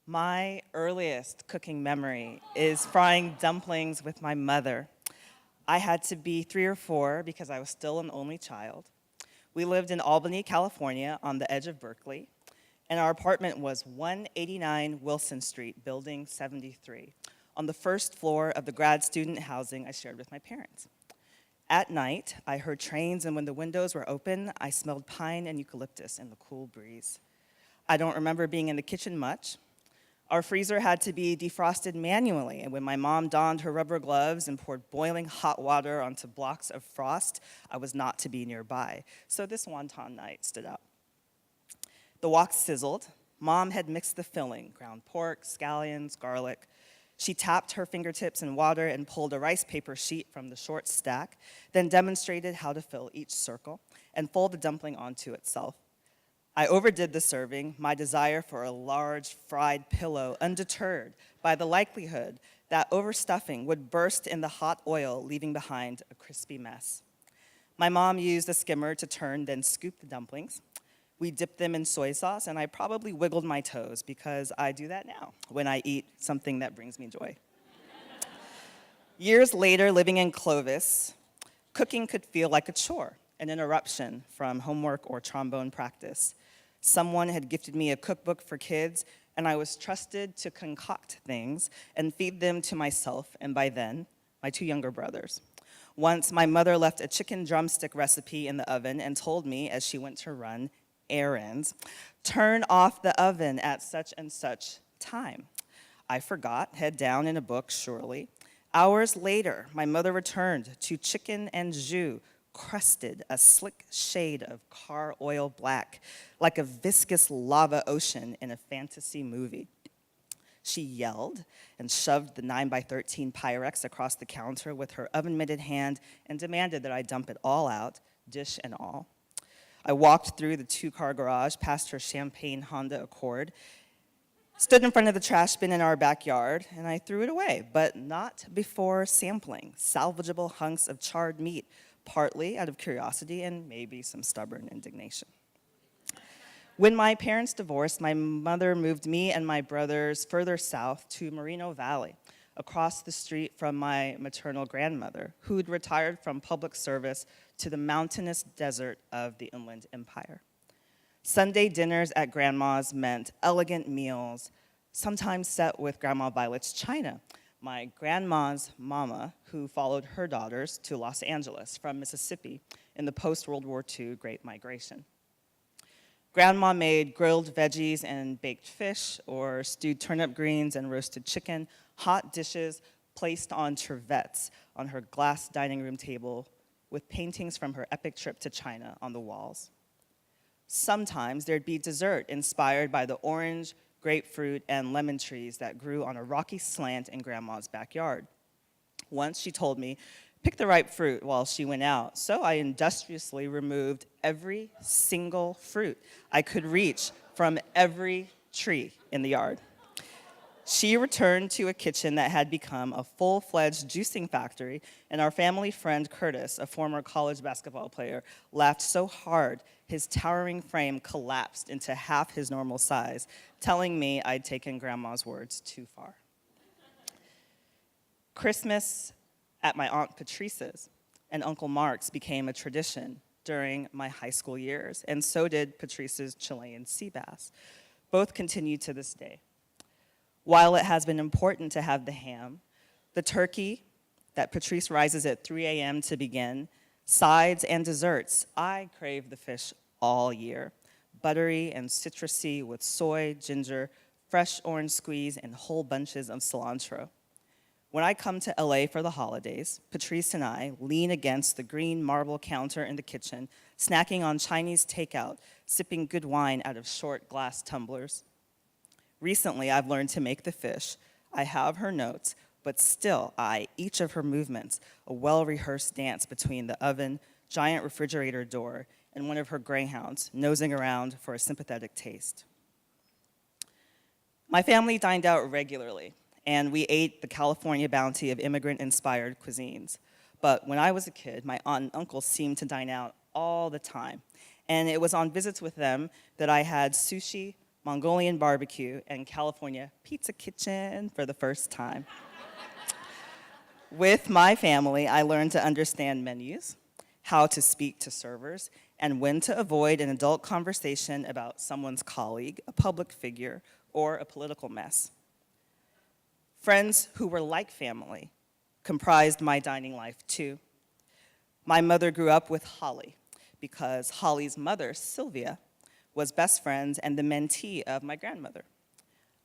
My earliest cooking memory is frying dumplings with my mother. I had to be 3 or 4 because I was still an only child. We lived in Albany, California, on the edge of Berkeley, and our apartment was 189 Wilson Street, Building 73, on the first floor of the grad student housing I shared with my parents. At night, I heard trains, and when the windows were open, I smelled pine and eucalyptus in the cool breeze. I don't remember being in the kitchen much. Our freezer had to be defrosted manually, and when my mom donned her rubber gloves and poured boiling hot water onto blocks of frost, I was not to be nearby. So this wonton night stood out. The wok sizzled. Mom had mixed the filling, ground pork, scallions, garlic. She tapped her fingertips in water and pulled a rice paper sheet from the short stack, then demonstrated how to fill each circle and fold the dumpling onto itself. I overdid the serving, my desire for a large fried pillow undeterred by the likelihood that overstuffing would burst in the hot oil, leaving behind a crispy mess. My mom used a skimmer to turn, then scoop the dumplings. We dipped them in soy sauce, and I probably wiggled my toes because I do that now when I eat something that brings me joy. Years later, living in Clovis, cooking could feel like a chore, an interruption from homework or trombone practice. Someone had gifted me a cookbook for kids, and I was trusted to concoct things and feed them to myself, and by then, my 2 younger brothers. Once, my mother left a chicken drumstick recipe in the oven and told me as she went to run errands, turn off the oven at such and such time. I forgot, head down in a book, surely. Hours later, my mother returned to chicken and jus, crusted a slick shade of car oil black, like a viscous lava ocean in a fantasy movie. She yelled and shoved the 9x13 Pyrex across the counter with her oven-mitted hand and demanded that I dump it all out, dish and all. I walked through the 2-car garage past her champagne Honda Accord, stood in front of the trash bin in our backyard, and I threw it away, but not before sampling salvageable hunks of charred meat, partly out of curiosity and maybe some stubborn indignation. When my parents divorced, my mother moved me and my brothers further south to Moreno Valley, across the street from my maternal grandmother, who'd retired from public service to the mountainous desert of the Inland Empire. Sunday dinners at Grandma's meant elegant meals, sometimes set with Grandma Violet's china, my grandma's mama, who followed her daughters to Los Angeles from Mississippi in the post-World War II Great Migration. Grandma made grilled veggies and baked fish, or stewed turnip greens and roasted chicken, hot dishes placed on trevettes on her glass dining room table with paintings from her epic trip to China on the walls. Sometimes there'd be dessert inspired by the orange, grapefruit, and lemon trees that grew on a rocky slant in Grandma's backyard. Once she told me, pick the ripe fruit while she went out, so I industriously removed every single fruit I could reach from every tree in the yard. She returned to a kitchen that had become a full-fledged juicing factory, and our family friend Curtis, a former college basketball player, laughed so hard his towering frame collapsed into half his normal size, telling me I'd taken Grandma's words too far. Christmas at my Aunt Patrice's and Uncle Mark's became a tradition during my high school years, and so did Patrice's Chilean sea bass. Both continue to this day. While it has been important to have the ham, the turkey that Patrice rises at 3 a.m. to begin, sides and desserts, I crave the fish all year. Buttery and citrusy with soy, ginger, fresh orange squeeze, and whole bunches of cilantro. When I come to LA for the holidays, Patrice and I lean against the green marble counter in the kitchen, snacking on Chinese takeout, sipping good wine out of short glass tumblers. Recently, I've learned to make the fish. I have her notes, but still each of her movements, a well-rehearsed dance between the oven, giant refrigerator door, and one of her greyhounds, nosing around for a sympathetic taste. My family dined out regularly, and we ate the California bounty of immigrant-inspired cuisines. But when I was a kid, my aunt and uncle seemed to dine out all the time, and it was on visits with them that I had sushi, Mongolian barbecue, and California pizza kitchen for the first time. With my family, I learned to understand menus, how to speak to servers, and when to avoid an adult conversation about someone's colleague, a public figure, or a political mess. Friends who were like family comprised my dining life too. My mother grew up with Holly because Holly's mother, Sylvia, was best friends and the mentee of my grandmother.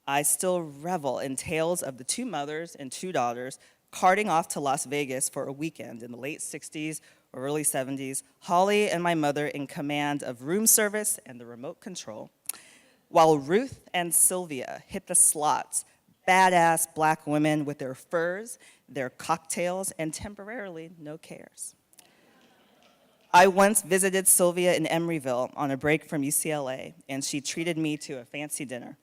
I still revel in tales of the two mothers and two daughters carting off to Las Vegas for a weekend in the late 60s or early 70s, Holly and my mother in command of room service and the remote control, while Ruth and Sylvia hit the slots, badass black women with their furs, their cocktails, and temporarily no cares. I once visited Sylvia in Emeryville on a break from UCLA, and she treated me to a fancy dinner.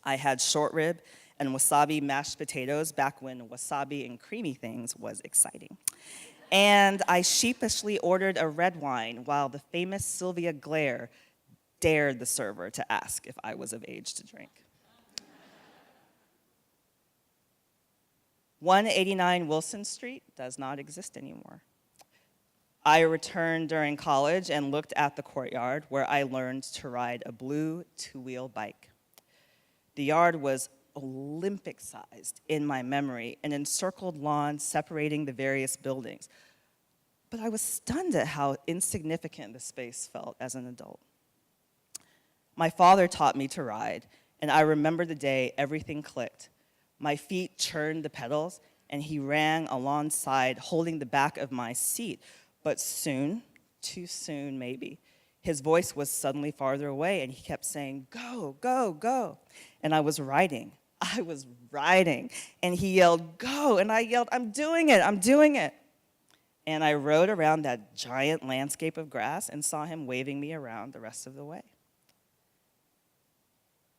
I had short rib and wasabi mashed potatoes back when wasabi and creamy things was exciting. And I sheepishly ordered a red wine while the famous Sylvia Glare dared the server to ask if I was of age to drink. 189 Wilson Street does not exist anymore. I returned during college and looked at the courtyard where I learned to ride a blue two-wheel bike. The yard was Olympic-sized in my memory, an encircled lawn separating the various buildings. But I was stunned at how insignificant the space felt as an adult. My father taught me to ride, and I remember the day everything clicked. My feet churned the pedals, and he ran alongside, holding the back of my seat. But soon, too soon maybe, his voice was suddenly farther away, and he kept saying, "Go, go, go." And I was riding, and he yelled, "Go," and I yelled, "I'm doing it, I'm doing it." And I rode around that giant landscape of grass and saw him waving me around the rest of the way.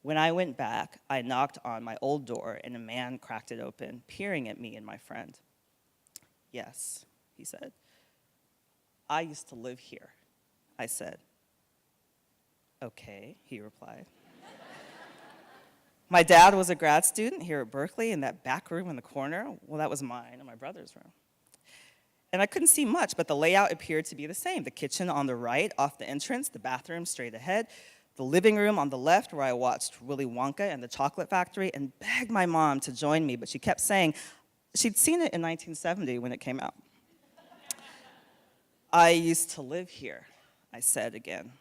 When I went back, I knocked on my old door, and a man cracked it open, peering at me and my friend. "Yes," he said. "I used to live here," I said. "Okay," he replied. My dad was a grad student here at Berkeley in that back room in the corner. Well, that was mine and my brother's room. And I couldn't see much, but the layout appeared to be the same. The kitchen on the right, off the entrance, the bathroom straight ahead, the living room on the left where I watched Willy Wonka and the Chocolate Factory and begged my mom to join me, but she kept saying she'd seen it in 1970 when it came out. "I used to live here," I said again.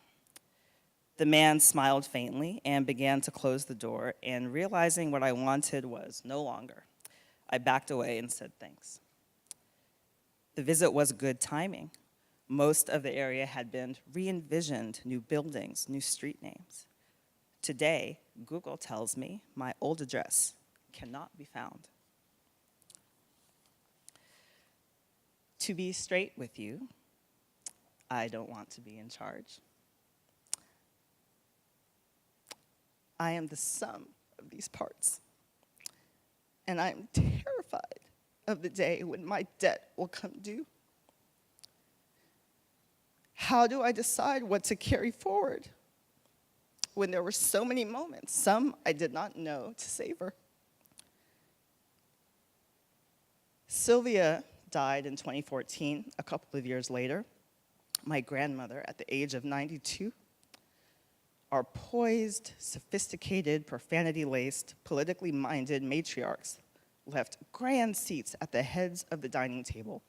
The man smiled faintly and began to close the door, and realizing what I wanted was no longer, I backed away and said thanks. The visit was good timing. Most of the area had been re-envisioned, new buildings, new street names. Today, Google tells me my old address cannot be found. To be straight with you, I don't want to be in charge. I am the sum of these parts, and I am terrified of the day when my debt will come due. How do I decide what to carry forward when there were so many moments, some I did not know to savor? Sylvia died in 2014, a couple of years later. My grandmother, at the age of 92, our poised, sophisticated, profanity-laced, politically minded matriarchs left grand seats at the heads of the dining table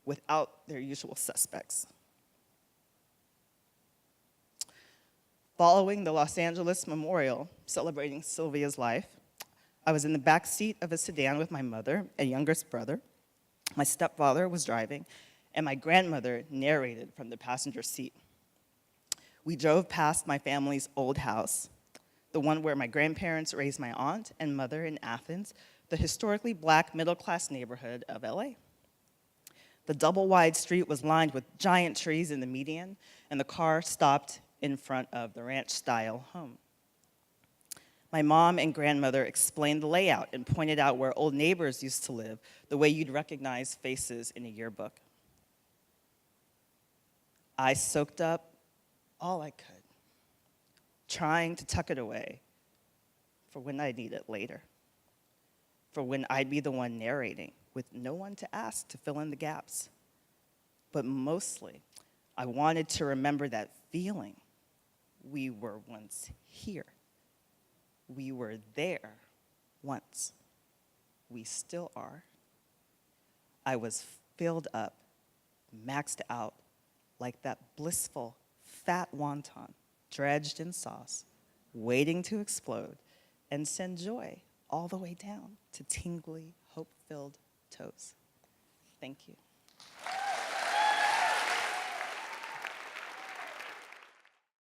without their usual suspects. Following the Los Angeles memorial celebrating Sylvia's life, I was in the back seat of a sedan with my mother and youngest brother. My stepfather was driving, and my grandmother narrated from the passenger seat. We drove past my family's old house, the one where my grandparents raised my aunt and mother in Athens, the historically black middle-class neighborhood of LA. The double-wide street was lined with giant trees in the median, and the car stopped in front of the ranch-style home. My mom and grandmother explained the layout and pointed out where old neighbors used to live, the way you'd recognize faces in a yearbook. I soaked up all I could, trying to tuck it away for when I need it later, for when I'd be the one narrating with no one to ask to fill in the gaps. But mostly, I wanted to remember that feeling. We were once here. We were there once. We still are. I was filled up, maxed out, like that blissful, fat wonton, dredged in sauce, waiting to explode and send joy all the way down to tingly, hope-filled toes. Thank you.